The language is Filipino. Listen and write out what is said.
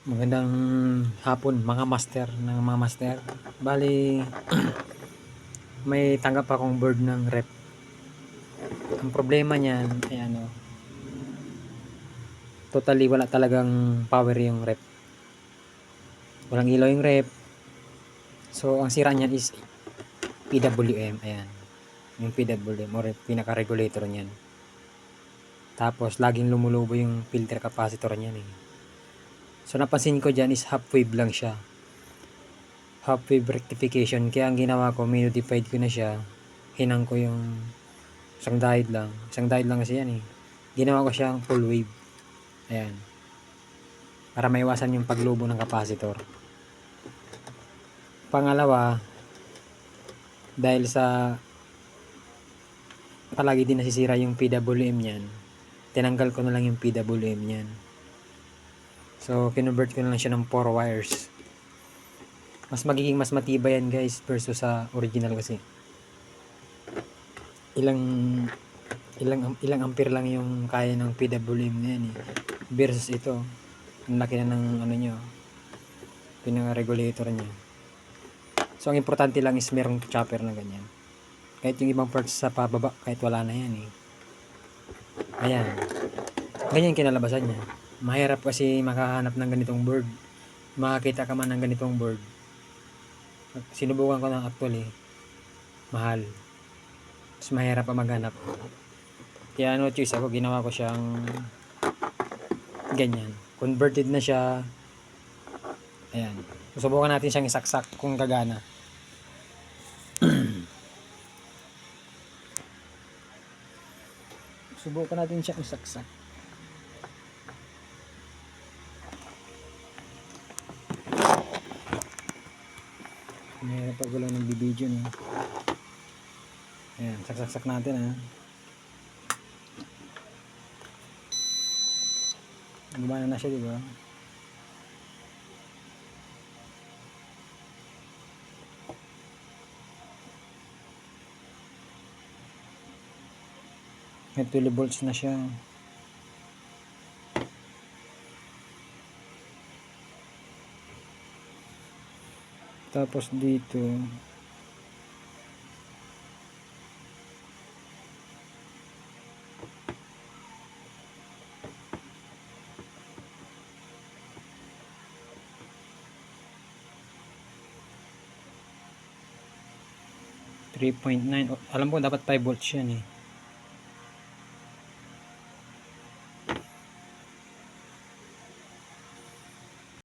Magandang hapon mga master ng mga master. Bali, may tanggap akong board ng rep. Ang problema niyan ay totally wala talagang power yung rep. Walang ilaw yung rep. So, ang sira niyan is PWM. Ayan. Yung PWM or pinaka-regulator niyan. Tapos, laging lumulubo yung filter capacitor niyan eh. So, napansin ko dyan is half wave lang siya. Half wave rectification. Kaya ang ginawa ko, modified ko na siya. Hinang ko yung isang diode lang. Isang diode lang kasi yan eh. Ginawa ko siyang full wave. Ayan. Para maiwasan yung paglubo ng capacitor. Pangalawa, dahil sa palagi din nasisira yung PWM niyan, tinanggal ko na lang yung PWM niyan. So, kinonvert ko na lang siya ng 4 wires. Mas magiging mas matibay yan guys versus sa original kasi. Ilang ampere lang yung kaya ng PWM na yan eh. Versus ito, ang laki na ng ano nyo, pinaka-regulator niya. So, ang importante lang is merong chopper na ganyan. Kahit yung ibang parts sa pababa, kahit wala na yan eh. Ayan. Ganyan kinalabasan niya. Mahirap kasi makahanap ng ganitong board. Makakita ka man ng ganitong board. Sinubukan ko ng actually. Mahal. Mas mahirap pa maghanap. Kaya no choice ako, ginawa ko siyang ganyan. Converted na siya. Ayan. Subukan natin siyang isaksak kung gagana. Subukan natin siyang isaksak. Mayroon pa gulo ng bibidyo niya. Ayan, saksak natin ha. Gumana na siya, diba? May 12 volts na siya. Tapos dito, .9. Alam ko dapat 5 volts yan eh.